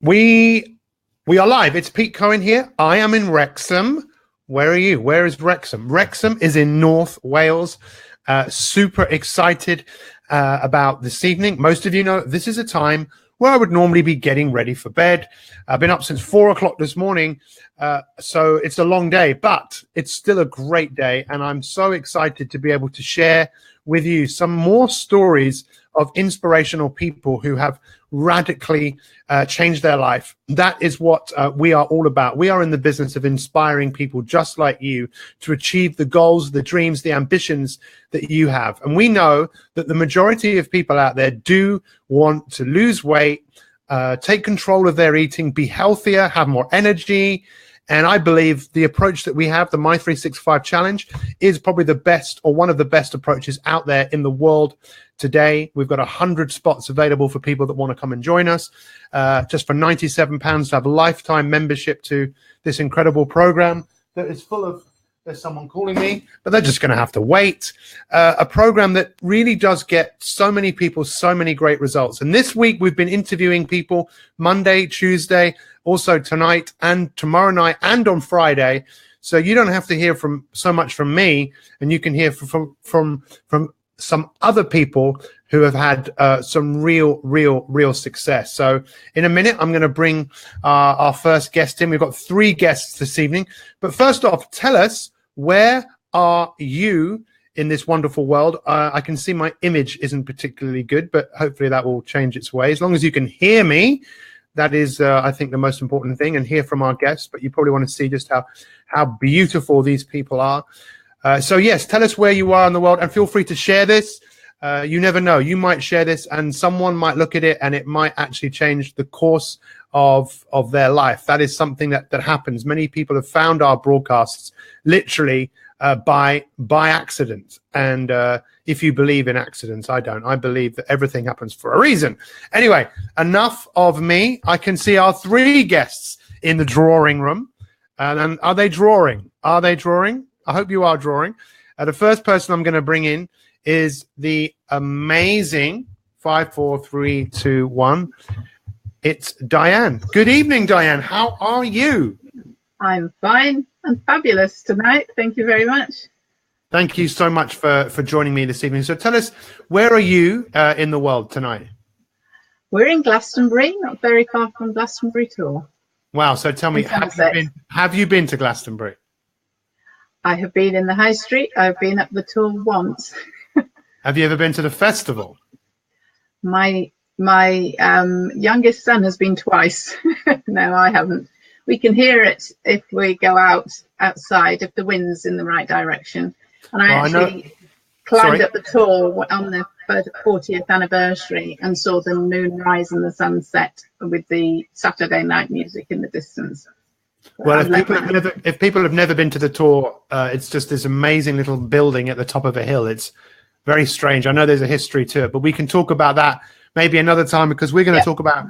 We are live. It's Pete Cohen here. I am in Wrexham. Where are you? Where is Wrexham? Wrexham is in North Wales. Super excited about this evening. Most of you know this is a time where I would normally be getting ready for bed. I've been up since 4 o'clock this morning, so it's a long day, but it's still a great day, and I'm so excited to be able to share with you some more stories of inspirational people who have radically changed their life. That is what we are all about. We are in the business of inspiring people just like you to achieve the goals, the dreams, the ambitions that you have. And we know that the majority of people out there do want to lose weight, take control of their eating, be healthier, have more energy. And I believe the approach that we have, the My365 Challenge, is probably the best or one of the best approaches out there in the world today. We've got 100 spots available for people that want to come and join us. Just for £97 to have a lifetime membership to this incredible program that is full of, there's someone calling me, but they're just going to have to wait. A program that really does get so many people so many great results. And this week we've been interviewing people Monday, Tuesday, also tonight and tomorrow night and on Friday. So you don't have to hear so much from me, and you can hear from some other people who have had some real success. So in a minute, I'm going to bring our first guest in. We've got 3 guests this evening. But first off, tell us, where are you in this wonderful world? I can see my image isn't particularly good, but hopefully that will change its way. As long as you can hear me, that is, I think, the most important thing, and hear from our guests. But you probably want to see just how beautiful these people are. So yes, tell us where you are in the world, and feel free to share this. You never know. You might share this and someone might look at it and it might actually change the course of their life. That is something that happens. Many people have found our broadcasts literally by accident. And if you believe in accidents, I don't. I believe that everything happens for a reason. Anyway, enough of me. I can see our 3 guests in the drawing room. And are they drawing? Are they drawing? I hope you are drawing. The first person I'm going to bring in is the amazing 5, 4, 3, 2, 1. It's Diane. Good evening, Diane. How are you? I'm fine and fabulous tonight. Thank you very much. Thank you so much for joining me this evening. So tell us, where are you in the world tonight? We're in Glastonbury, not very far from Glastonbury at all. Wow. So tell me, have you been to Glastonbury? I have been in the high street. I've been up the Tor once. Have you ever been to the festival? My youngest son has been twice. No, I haven't. We can hear it if we go outside, if the wind's in the right direction. And I climbed up the Tor on the 40th anniversary and saw the moon rise and the sunset with the Saturday night music in the distance. Well, if people have never been to the Tor, it's just this amazing little building at the top of a hill. It's very strange. I know there's a history to it, but we can talk about that maybe another time, because we're going to talk about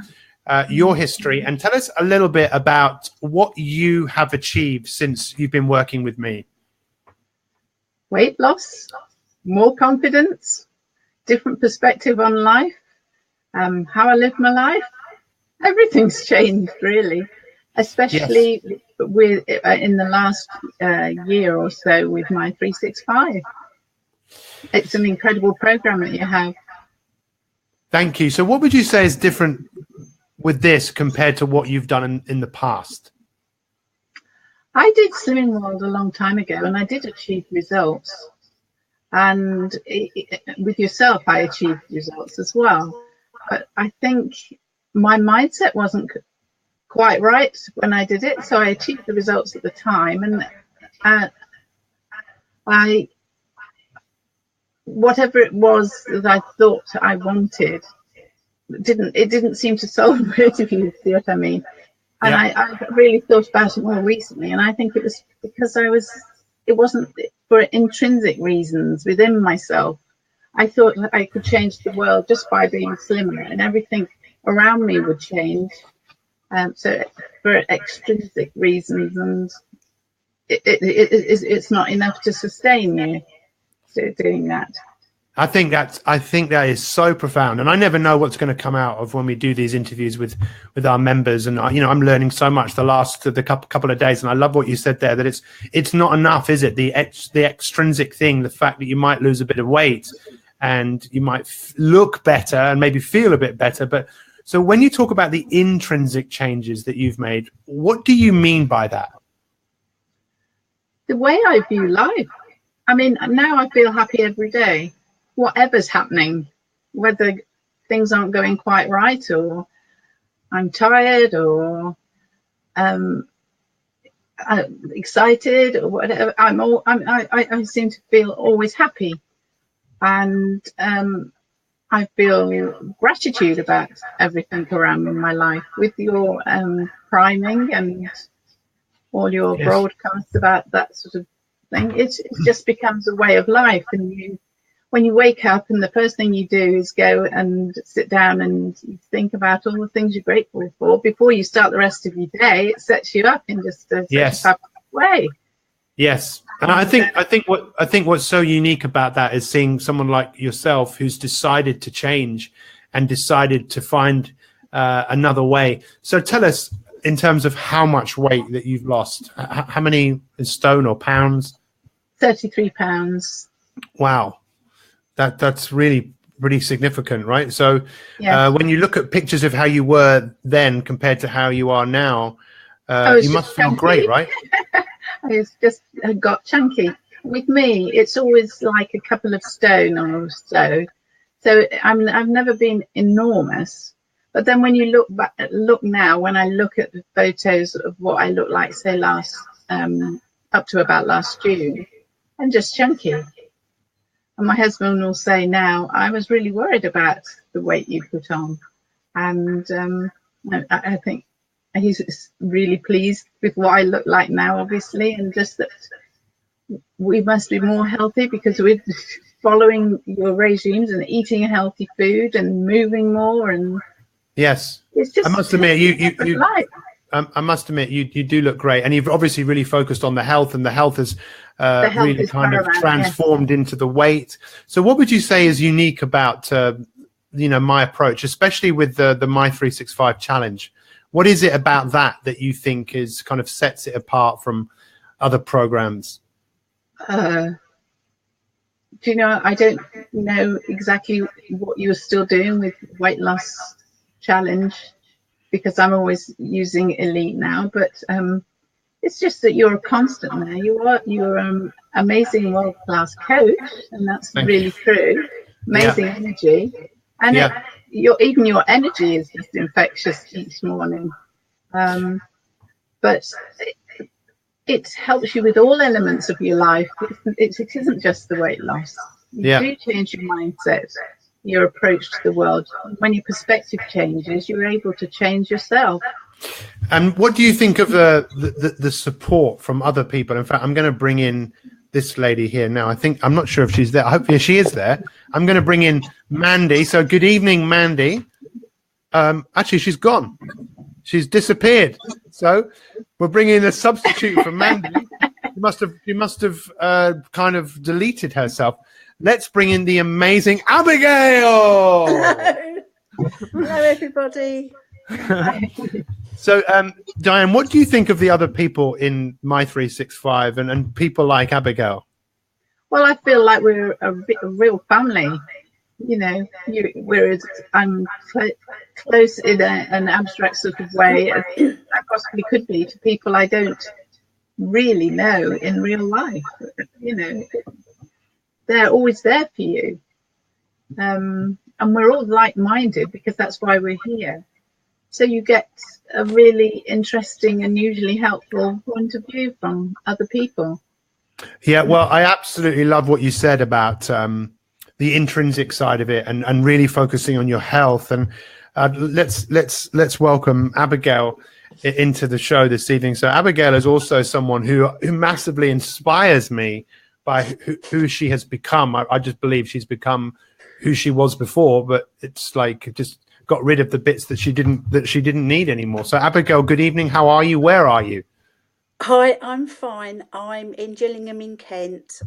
your history. And tell us a little bit about what you have achieved since you've been working with me. Weight loss, more confidence, different perspective on life, how I live my life. Everything's changed, really. Especially with in the last year or so with My365. It's an incredible program that you have. Thank you. So what would you say is different with this compared to what you've done in the past? I did Slimming World a long time ago, and I did achieve results. And with yourself, I achieved results as well. But I think my mindset wasn't quite right when I did it, so I achieved the results at the time, and whatever it was that I thought I wanted didn't seem to solve it, if you see what I mean. And I really thought about it more recently, and I think it was because it wasn't for intrinsic reasons within myself. I thought I could change the world just by being slimmer, and everything around me would change. So for extrinsic reasons, and it's not enough to sustain you doing that. I think that is so profound, and I never know what's going to come out of when we do these interviews with our members. And I'm learning so much the couple of days, and I love what you said there, that it's not enough, is it? The extrinsic thing, the fact that you might lose a bit of weight and you might look better and maybe feel a bit better, but so when you talk about the intrinsic changes that you've made, what do you mean by that? The way I view life. I mean, now I feel happy every day. Whatever's happening, whether things aren't going quite right, or I'm tired, or excited, or whatever, I seem to feel always happy, and I feel gratitude about everything around in my life. With your priming and all your broadcasts about that sort of thing, it just becomes a way of life. And when you wake up and the first thing you do is go and sit down and you think about all the things you're grateful for before you start the rest of your day, it sets you up in just a way. Yes. And I think what's so unique about that is seeing someone like yourself who's decided to change and decided to find another way. So tell us, in terms of how much weight that you've lost, how many in stone or pounds? 33 pounds. Wow. That's really pretty significant, right? So when you look at pictures of how you were then compared to how you are now, you must feel great, right? I got chunky. With me, it's always like a couple of stone or so. So I've never been enormous. But then when you look now, when I look at the photos of what I look like, say up to about last June, I'm just chunky. And my husband will say now, I was really worried about the weight you put on. And I think he's really pleased with what I look like now, obviously, and just that we must be more healthy because we're following your regimes and eating healthy food and moving more. And yes, it's just, I must admit, I must admit, you do look great, and you've obviously really focused on the health, and the health has really kind of transformed into the weight. So what would you say is unique about my approach, especially with the My365 challenge? What is it about that you think is kind of sets it apart from other programs? Do you know, I don't know exactly what you're still doing with weight loss challenge, because I'm always using Elite now, but it's just that you're a constant there. You're amazing world-class coach, and that's really true. Amazing energy, and even your energy is just infectious each morning. But it helps you with all elements of your life. It isn't just the weight loss. You do change your mindset, your approach to the world. When your perspective changes, you're able to change yourself. And what do you think of the support from other people? In fact, I'm going to bring in this lady here now. I'm not sure if she's there. Hopefully she is there. I'm going to bring in Mandy. So good evening, Mandy. Actually, she's gone. She's disappeared. So we're bringing in a substitute for Mandy. You must have kind of deleted herself. Let's bring in the amazing Abigail. Hello, everybody. So, Diane, what do you think of the other people in My365 and people like Abigail? Well, I feel like we're a real family. You know, whereas I'm close in an abstract sort of way as I possibly could be to people I don't really know in real life. You know, they're always there for you. And we're all like-minded because that's why we're here. So you get a really interesting and usually helpful point of view from other people. Yeah, well, I absolutely love what you said about the intrinsic side of it and really focusing on your health. And let's welcome Abigail into the show this evening. So Abigail is also someone who massively inspires me by who she has become. I just believe she's become who she was before, but it's like just got rid of the bits that she didn't need anymore. So Abigail, good evening. How are you? Where are you? Hi, I'm fine. I'm in Gillingham in Kent.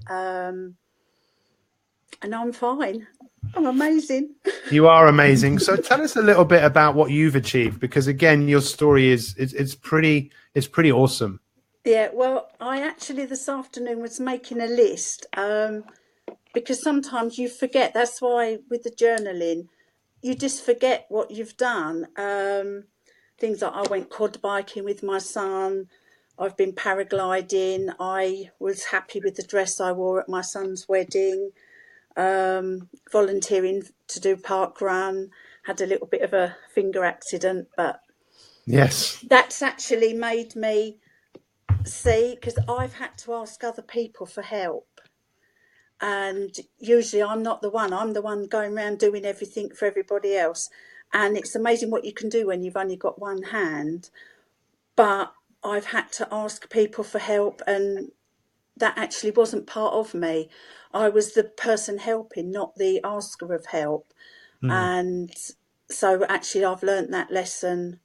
And I'm fine. I'm amazing. You are amazing. So tell us a little bit about what you've achieved, because again, your story is it's pretty awesome. Yeah, well, I actually this afternoon was making a list because sometimes you forget. That's why with the journaling, you just forget what you've done. Things like I went quad biking with my son. I've been paragliding. I was happy with the dress I wore at my son's wedding. Volunteering to do park run. Had a little bit of a finger accident, but Yes. that's actually made me see, because I've had to ask other people for help. And usually I'm not the one. I'm the one going around doing everything for everybody else. And it's amazing what you can do when you've only got one hand. But I've had to ask people for help, and that actually wasn't part of me. I was the person helping, not the asker of help. And so actually I've learnt that lesson,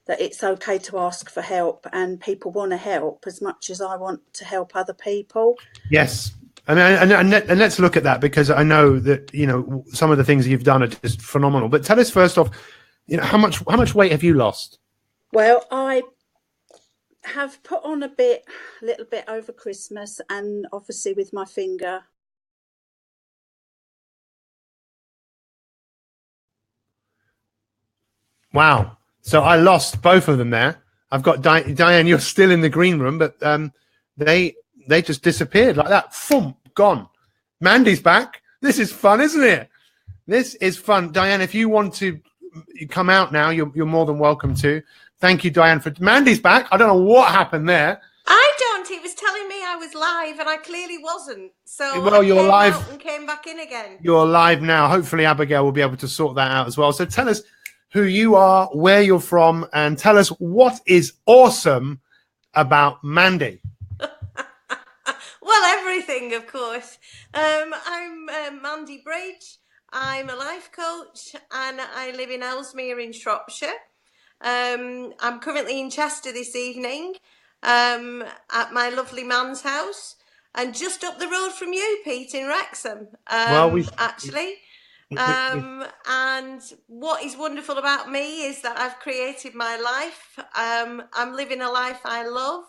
that it's okay to ask for help, and people want to help as much as I want to help other people. Yes. And let's look at that, because I know that, you know, some of the things you've done are just phenomenal. But tell us first off, you know, how much weight have you lost? Well, I have put on a little bit over Christmas, and obviously with my finger. Wow. So I lost both of them there. I've got Diane, you're still in the green room, but they just disappeared like that. Boom, gone. Mandy's back. This is fun, isn't it? This is fun. Diane, if you want to come out now, you're more than welcome to. Thank you, Diane. For Mandy's back. I don't know what happened there. I don't. It was telling me I was live, and I clearly wasn't. So well, you're live out and came back in again. You're live now. Hopefully, Abigail will be able to sort that out as well. So tell us who you are, where you're from, and tell us what is awesome about Mandy. Well, everything, of course. I'm Mandy Bridge. I'm a life coach, and I live in Ellesmere in Shropshire. I'm currently in Chester this evening at my lovely man's house, and just up the road from you, Pete, in Wrexham. Actually. And what is wonderful about me is that I've created my life. I'm living a life I love,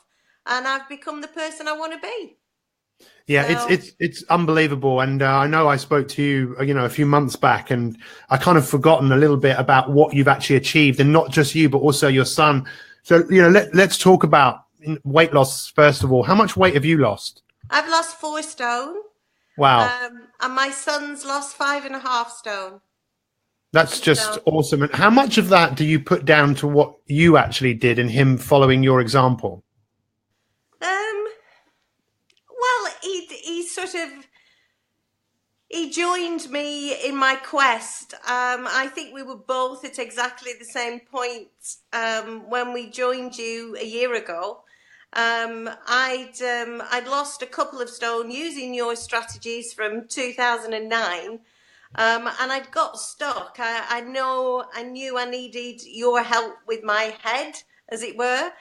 and I've become the person I want to be. Yeah, so it's unbelievable. And I know I spoke to you, a few months back, and I kind of forgotten a little bit about what you've actually achieved, and not just you, but also your son. So, let's talk about weight loss first of all. How much weight have you lost? I've lost 4 stone. Wow. And my son's lost 5.5 stone. That's just awesome. And how much of that do you put down to what you actually did and him following your example? Well, he joined me in my quest. I think we were both at exactly the same point when we joined you a year ago. I'd lost a couple of stone using your strategies from 2009, and I'd got stuck. I knew I needed your help with my head, as it were.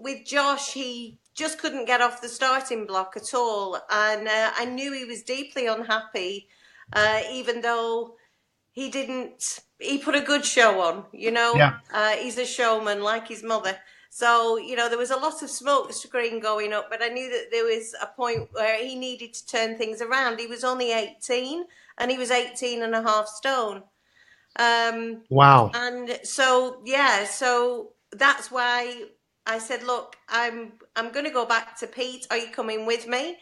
With Josh, he just couldn't get off the starting block at all, and I knew he was deeply unhappy, even though he put a good show on, Yeah. He's a showman like his mother. So, there was a lot of smoke screen going up, but I knew that there was a point where he needed to turn things around. He was only 18, and he was 18.5 stone. Wow. And so that's why I said, look, I'm going to go back to Pete. Are you coming with me?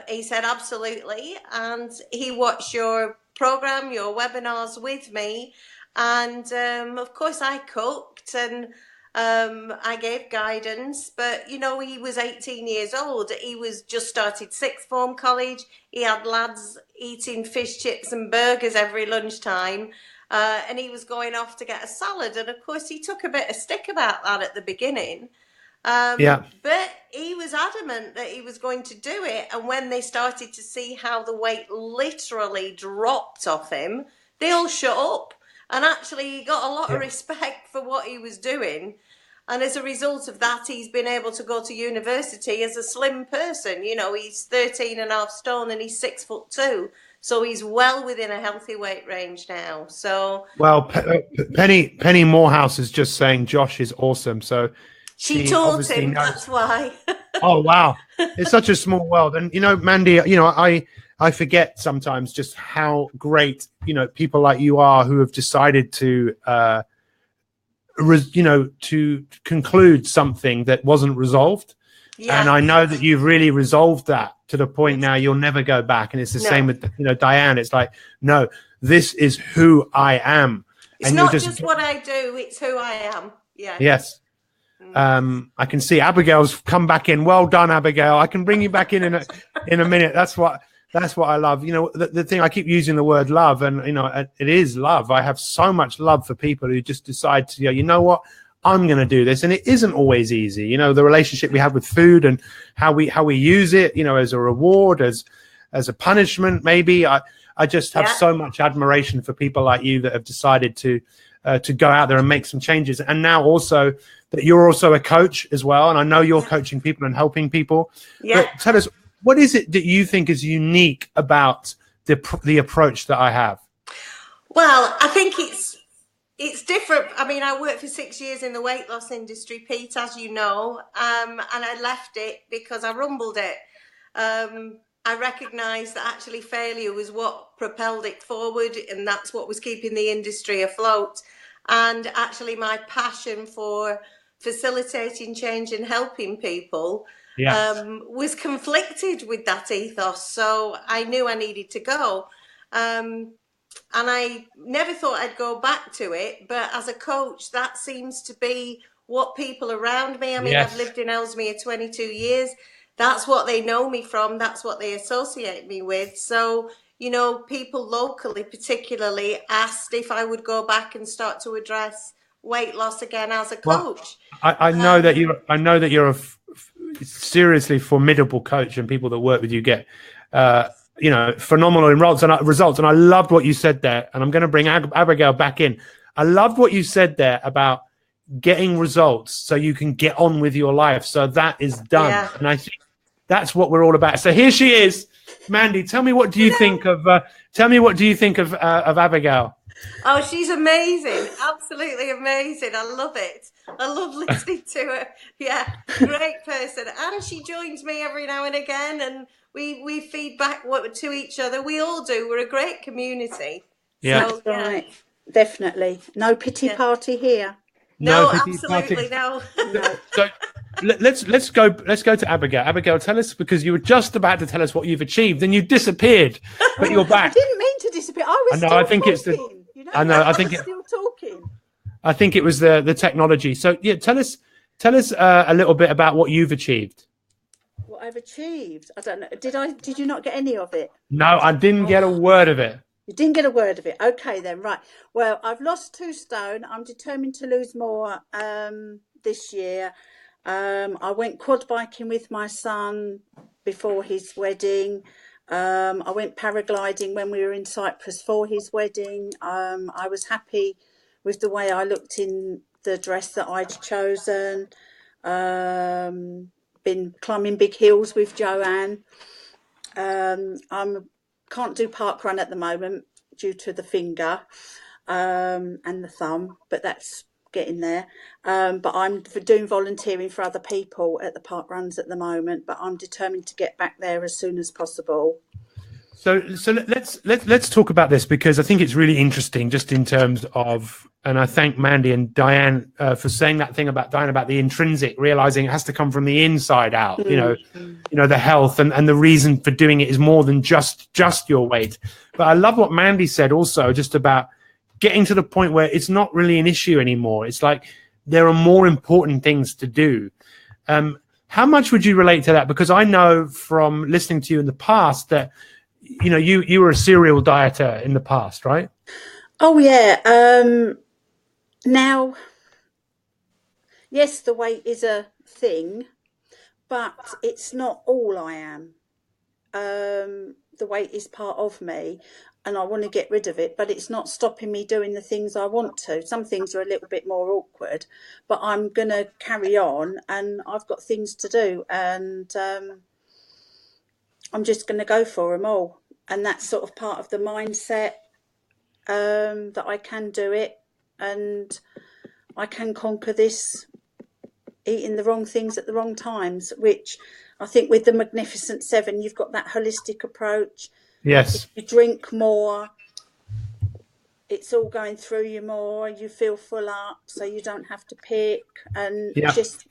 He said, absolutely. And he watched your program, your webinars with me. And of course I cooked, and I gave guidance, but he was 18 years old. He was just started sixth form college. He had lads eating fish chips and burgers every lunchtime. And he was going off to get a salad. And of course, he took a bit of stick about that at the beginning. But he was adamant that he was going to do it. And when they started to see how the weight literally dropped off him, they all shut up. And actually, he got a lot of respect for what he was doing. And as a result of that, he's been able to go to university as a slim person. You know, he's 13.5 stone and he's 6'2". So he's well within a healthy weight range now. So Well, Penny Morehouse is just saying Josh is awesome. So she taught him. That's why. Oh, wow. It's such a small world. And, you know, Mandy, you know, I forget sometimes just how great, you know, people like you are who have decided to, you know, to conclude something that wasn't resolved. Yeah. And I know that you've really resolved that to the point now you'll never go back. And it's the same with, you know, Diane. It's like, no, this is who I am. It's not just what I do, it's who I am. Yeah. Yes. I can see Abigail's come back in. Well done, Abigail. I can bring you back in a minute. That's what I love. You know, the thing, I keep using the word love, and you know, it is love. I have so much love for people who just decide to, you know what, I'm going to do this, and it isn't always easy. You know, the relationship we have with food and how we use it, you know, as a reward, as a punishment, maybe. I just have so much admiration for people like you that have decided to go out there and make some changes, and now also that you're also a coach as well, and I know you're coaching people and helping people. Yeah. But tell us, what is it that you think is unique about the approach that I have? Well, I think it's different. I mean, I worked for 6 years in the weight loss industry, Pete, as you know, and I left it because I rumbled it. I recognised that actually failure was what propelled it forward, and that's what was keeping the industry afloat. And actually my passion for facilitating change and helping people was conflicted with that ethos. So I knew I needed to go. And I never thought I'd go back to it. But as a coach, that seems to be what people around me, I mean, I've lived in Ellesmere 22 years. That's what they know me from. That's what they associate me with. So, you know, people locally particularly asked if I would go back and start to address weight loss again as a coach. Well, I know that you're a seriously formidable coach, and people that work with you get you know, phenomenal results. And I loved what you said there. And I'm going to bring Abigail back in. I loved what you said there about getting results so you can get on with your life. So that is done. Yeah. And I think that's what we're all about. So here she is. Mandy, tell me, what do you think of Abigail? Oh, she's amazing. Absolutely amazing. I love it. I love listening to her. Yeah, great person. And she joins me every now and again, and we feed back to each other. We all do. We're a great community. Yeah. So, right. Definitely. No pity party here. No, absolutely no. So let's go to Abigail. Abigail, tell us, because you were just about to tell us what you've achieved, and you disappeared, but you're back. I didn't mean to disappear. I was talking. I think it's still talking. I think it was the technology. So yeah, tell us a little bit about what you've achieved. What I've achieved? I don't know. Did you not get any of it? No, I didn't get a word of it. You didn't get a word of it. Okay, then. Right. Well, I've lost 2 stone. I'm determined to lose more this year. I went quad biking with my son before his wedding. I went paragliding when we were in Cyprus for his wedding. I was happy with the way I looked in the dress that I'd chosen. Been climbing big hills with Joanne. Can't do parkrun at the moment due to the finger and the thumb, but that's getting there. But I'm doing volunteering for other people at the parkruns at the moment, but I'm determined to get back there as soon as possible. So let's talk about this, because I think it's really interesting, just in terms of, and I thank Mandy and Diane for saying that thing about Diane about the intrinsic, realizing it has to come from the inside out. Mm-hmm. You know, the health and the reason for doing it is more than just your weight. But I love what Mandy said also, just about getting to the point where it's not really an issue anymore. It's like there are more important things to do. How much would you relate to that? Because I know from listening to you in the past that, you know, you were a serial dieter in the past, right? Oh yeah. Now, yes, the weight is a thing, but it's not all I am. the weight is part of me and I want to get rid of it, but it's not stopping me doing the things I want to. Some things are a little bit more awkward, but I'm going to carry on, and I've got things to do, and I'm just going to go for them all. And that's sort of part of the mindset, that I can do it and I can conquer this eating the wrong things at the wrong times, which I think with the Magnificent Seven, you've got that holistic approach. Yes. You drink more, it's all going through you more, you feel full up, so you don't have to pick, and just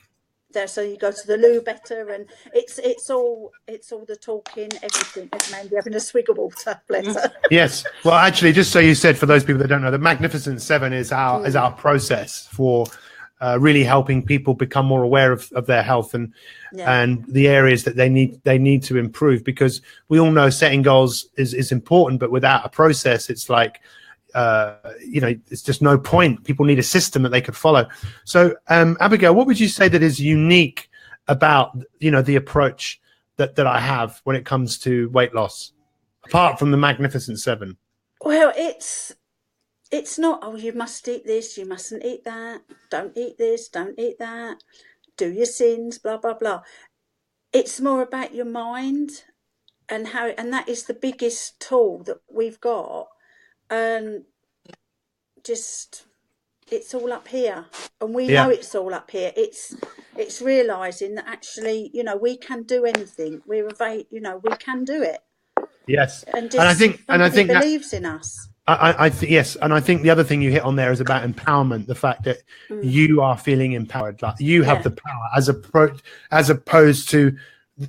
there, so you go to the loo better, and it's all the talking, everything. As Mandy having a swig of water, bless her. Yes. Well, actually, just so you said, for those people that don't know, the Magnificent Seven is our process for really helping people become more aware of their health and the areas that they need to improve, because we all know setting goals is important, but without a process, it's like it's just no point. People need a system that they could follow. So Abigail, what would you say that is unique about the approach that I have when it comes to weight loss, apart from the Magnificent Seven? Well, it's not, oh, you must eat this, you mustn't eat that, don't eat this, don't eat that, do your sins, blah, blah, blah. It's more about your mind and that is the biggest tool that we've got. And just, it's all up here. And we know it's all up here. It's realising that actually, we can do anything. We can do it. Yes. And I think believes in us. Yes, and I think the other thing you hit on there is about empowerment. The fact that you are feeling empowered, like you have the power, as opposed to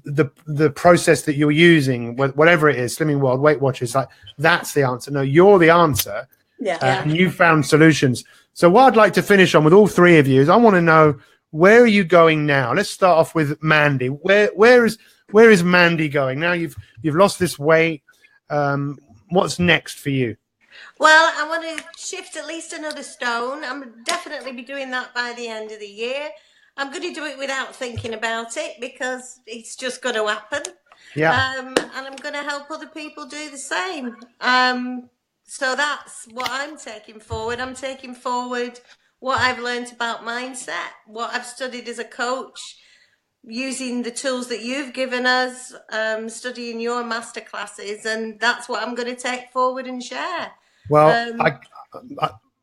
the process that you're using, whatever it is, Slimming World, Weight Watchers. Like that's the answer. No, you're the answer. And you found solutions. So what I'd like to finish on with all three of you is I want to know, where are you going now? Let's start off with Mandy. Where is Mandy going now? You've lost this weight. What's next for you? Well, I want to shift at least another stone. I'm definitely be doing that by the end of the year. I'm going to do it without thinking about it, because it's just going to happen. And I'm going to help other people do the same. So that's what I'm taking forward. I'm taking forward what I've learned about mindset, what I've studied as a coach, using the tools that you've given us, studying your masterclasses, and that's what I'm going to take forward and share. Well,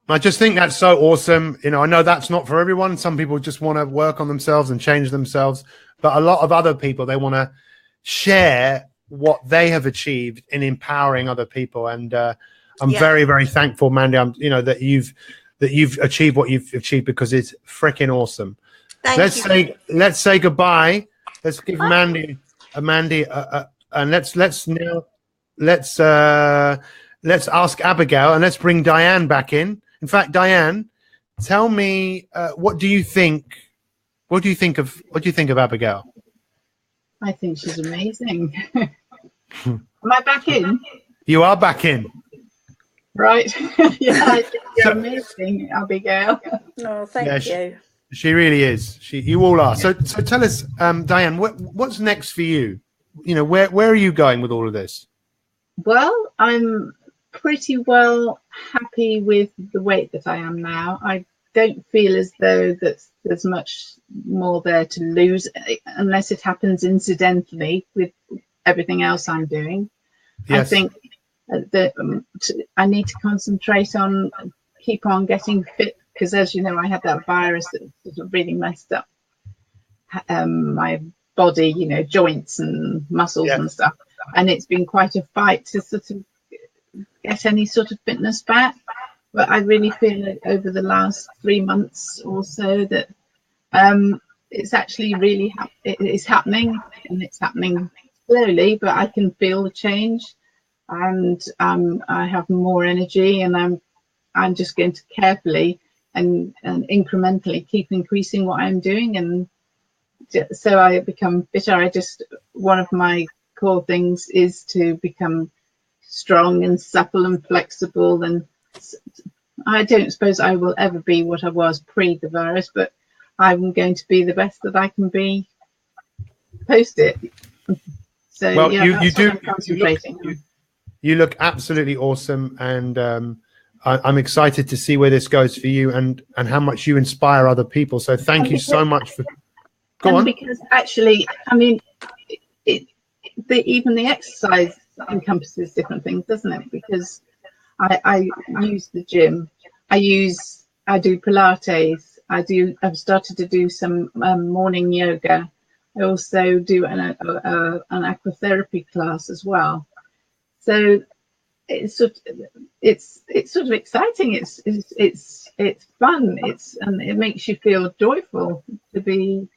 I just think that's so awesome. I know that's not for everyone. Some people just want to work on themselves and change themselves, but a lot of other people, they want to share what they have achieved in empowering other people. And I'm very, very thankful, Mandy. That you've achieved what you've achieved, because it's freaking awesome. Let's say goodbye. Let's give Mandy and let's ask Abigail, and let's bring Diane back in. In fact, Diane, tell me, what do you think of Abigail? I think she's amazing. Am I back in? You are back in. Right. I think you're amazing, Abigail. Oh, thank you. She really is. You all are. So tell us, Diane, what's next for you? Where are you going with all of this? Well, I'm pretty well happy with the weight that I am now. I don't feel as though that there's much more there to lose, unless it happens incidentally with everything else I'm doing. Yes. I think that I need to concentrate on keep on getting fit, because as you know, I had that virus that sort of really messed up my body, joints and muscles and stuff. And it's been quite a fight to sort of get any sort of fitness back. But I really feel like over the last 3 months or so that it's actually really it's happening, and it's happening slowly, but I can feel the change, and I have more energy, and I'm just going to carefully and incrementally keep increasing what I'm doing, and so I become fitter. One of my core things is to become strong and supple and flexible, and I don't suppose I will ever be what I was pre the virus, but I'm going to be the best that I can be post it. So Well, yeah, you that's do. what I'm concentrating on. You look absolutely awesome, and I'm excited to see where this goes for you, and how much you inspire other people. So thank you so much for. Go on. Because actually, I mean, even the exercise encompasses different things, doesn't it? Because I use the gym, I do Pilates, I've started to do some morning yoga. I also do an aquatherapy class as well. So it's sort of exciting. It's fun. And it makes you feel joyful to be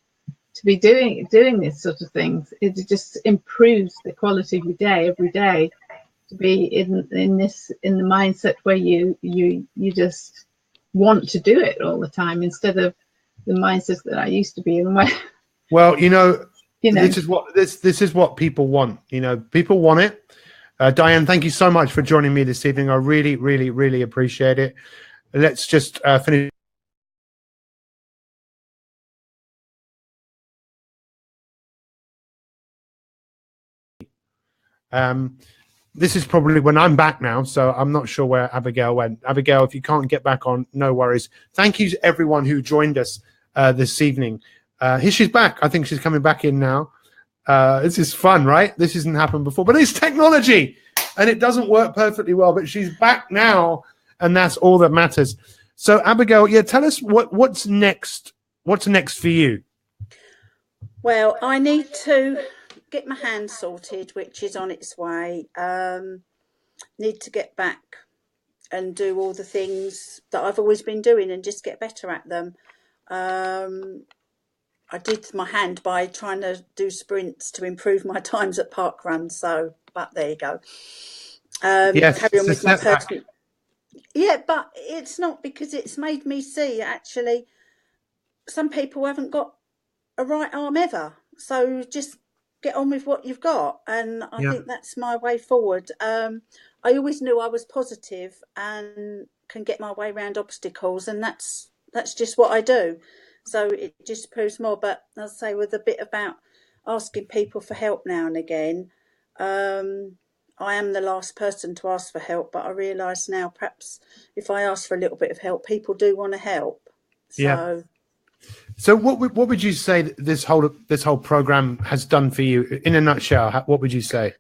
doing this sort of things. It just improves the quality of your day every day. To be in the mindset where you just want to do it all the time, instead of the mindset that I used to be in, where well, this is what people want. People want it. Diane, thank you so much for joining me this evening. I really, really, really appreciate it. Let's just finish. This is probably when I'm back now, so I'm not sure where Abigail went. Abigail, if you can't get back on, no worries. Thank you to everyone who joined us this evening. Here she's back. I think she's coming back in now. This is fun, right? This hasn't happened before, but it's technology, and it doesn't work perfectly well, but she's back now, and that's all that matters. So, Abigail, tell us what's next. What's next for you? Well, I need to get my hand sorted, which is on its way. Need to get back and do all the things that I've always been doing and just get better at them. I did my hand by trying to do sprints to improve my times at park runs. But there you go. Yes, carry on with my personal. Yeah, but it's not, because it's made me see actually some people haven't got a right arm ever. So just get on with what you've got, and I think that's my way forward. I always knew I was positive and can get my way around obstacles, and that's just what I do. So it just proves more. But I'll say, with a bit about asking people for help now and again, I am the last person to ask for help, but I realise now perhaps if I ask for a little bit of help, people do want to help. So what would you say that this whole program has done for you in a nutshell? What would you say?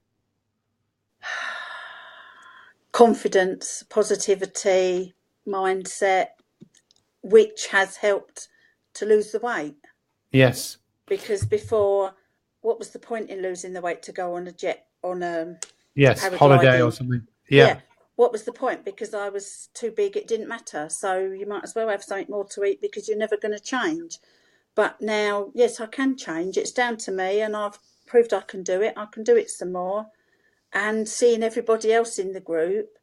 Confidence, positivity, mindset, which has helped to lose the weight. Yes. Because before, what was the point in losing the weight to go on a jet, on a holiday or something? Yeah. What was the point? Because I was too big, it didn't matter. So you might as well have something more to eat, because you're never going to change. But now, yes, I can change. It's down to me, and I've proved I can do it. I can do it some more. And seeing everybody else in the group,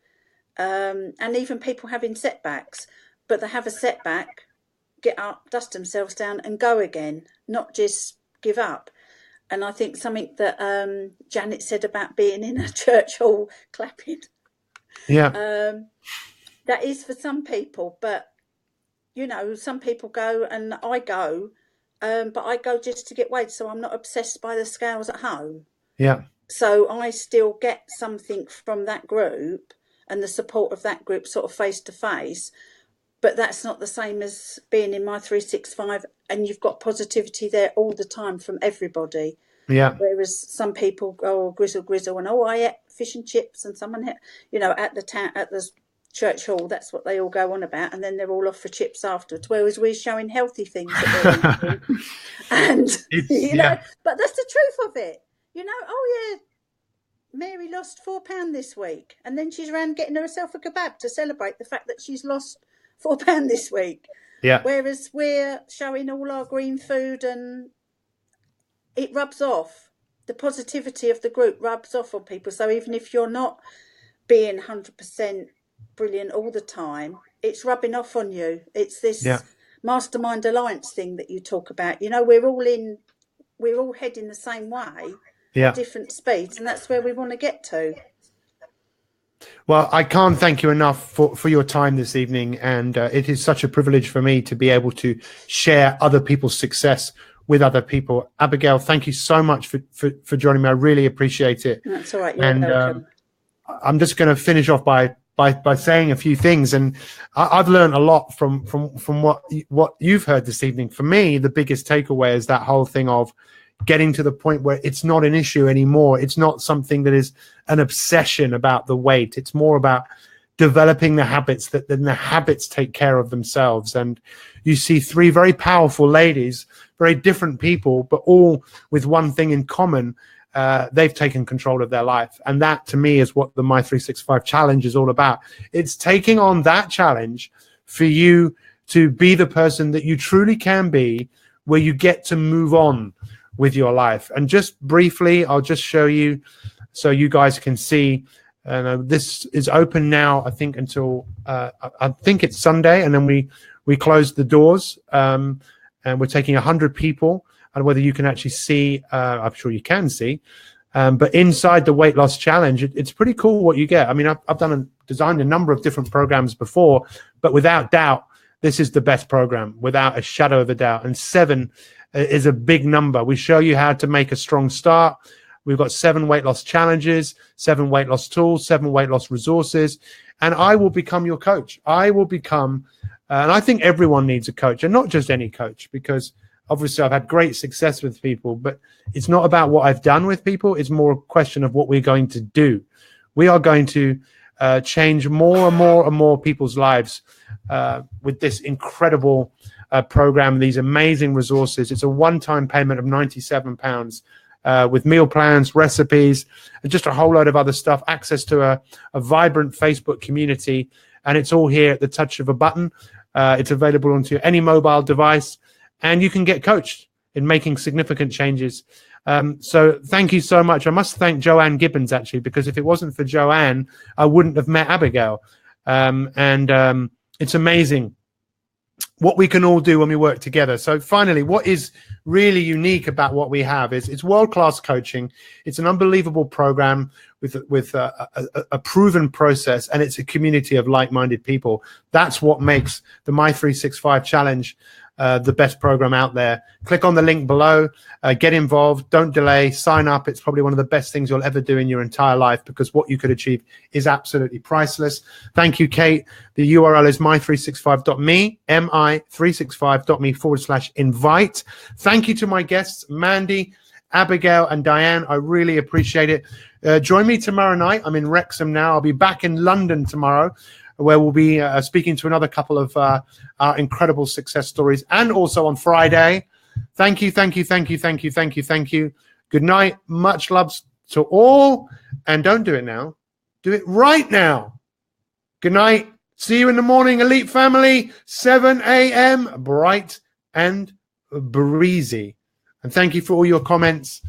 and even people having setbacks, but they have a setback, get up, dust themselves down and go again, not just give up. And I think something that Janet said about being in a church hall clapping, that is for some people. But some people go, and I go, but I go just to get weighed, so I'm not obsessed by the scales at home. So I still get something from that group and the support of that group, sort of face to face. But that's not the same as being in my 365, and you've got positivity there all the time from everybody. Whereas some people go, grizzle, and I ate fish and chips, and someone at the church hall, that's what they all go on about, and then they're all off for chips afterwards. Whereas we're showing healthy things that we're eating, and but that's the truth of it. Mary lost 4 pounds this week, and then she's around getting herself a kebab to celebrate the fact that she's lost 4 pounds this week. Whereas we're showing all our green food, and it rubs off. The positivity of the group rubs off on people. So even if you're not being 100% brilliant all the time, it's rubbing off on you. It's this mastermind alliance thing that you talk about. We're all heading the same way. Different speeds, and that's where we want to get to. Well, I can't thank you enough for your time this evening, and it is such a privilege for me to be able to share other people's success with other people. Abigail, thank you so much for joining me. I really appreciate it. That's all right. You're And welcome. I'm just going to finish off by saying a few things. And I've learned a lot from what you've heard this evening. For me, the biggest takeaway is that whole thing of getting to the point where it's not an issue anymore. It's not something that is an obsession about the weight. It's more about developing the habits that then the habits take care of themselves. And you see three very powerful ladies, very different people, but all with one thing in common. They've taken control of their life. And that, to me, is what the My 365 challenge is all about. It's taking on that challenge for you to be the person that you truly can be, where you get to move on with your life. And just briefly, I'll just show you so you guys can see. This is open now, I think, until I think it's Sunday, and then we close the doors, and we're taking 100 people. And whether you can actually see, I'm sure you can see, but inside the weight loss challenge, it's pretty cool what you get. I mean, I've designed a number of different programs before, but without doubt, this is the best program, without a shadow of a doubt. And 7 is a big number. We show you how to make a strong start. We've got 7 weight loss challenges, 7 weight loss tools, 7 weight loss resources, and I will become your coach. I will become, and I think everyone needs a coach, and not just any coach, because obviously I've had great success with people, but it's not about what I've done with people. It's more a question of what we're going to do. We are going to change more and more and more people's lives with this incredible program, these amazing resources. It's a one-time payment of £97 with meal plans, recipes, and just a whole load of other stuff, access to a vibrant Facebook community, and it's all here at the touch of a button. It's available onto any mobile device, and you can get coached in making significant changes. So thank you so much. I must thank Joanne Gibbons, actually, because if it wasn't for Joanne, I wouldn't have met Abigail. It's amazing what we can all do when we work together. So finally, what is really unique about what we have is it's world-class coaching. It's an unbelievable program with a proven process, and it's a community of like-minded people. That's what makes the My 365 Challenge the best program out there. Click on the link below, get involved, don't delay, sign up. It's probably one of the best things you'll ever do in your entire life, because what you could achieve is absolutely priceless. Thank you, Kate. The URL is my365.me, mi365.me/invite. Thank you to my guests, Mandy, Abigail, and Diane. I really appreciate it. Join me tomorrow night. I'm in Wrexham now. I'll be back in London tomorrow, where we'll be speaking to another couple of our incredible success stories, and also on Friday. Thank you, thank you, thank you, thank you, thank you, thank you. Good night. Much love to all. And don't do it now. Do it right now. Good night. See you in the morning, Elite Family, 7 a.m., bright and breezy. And thank you for all your comments.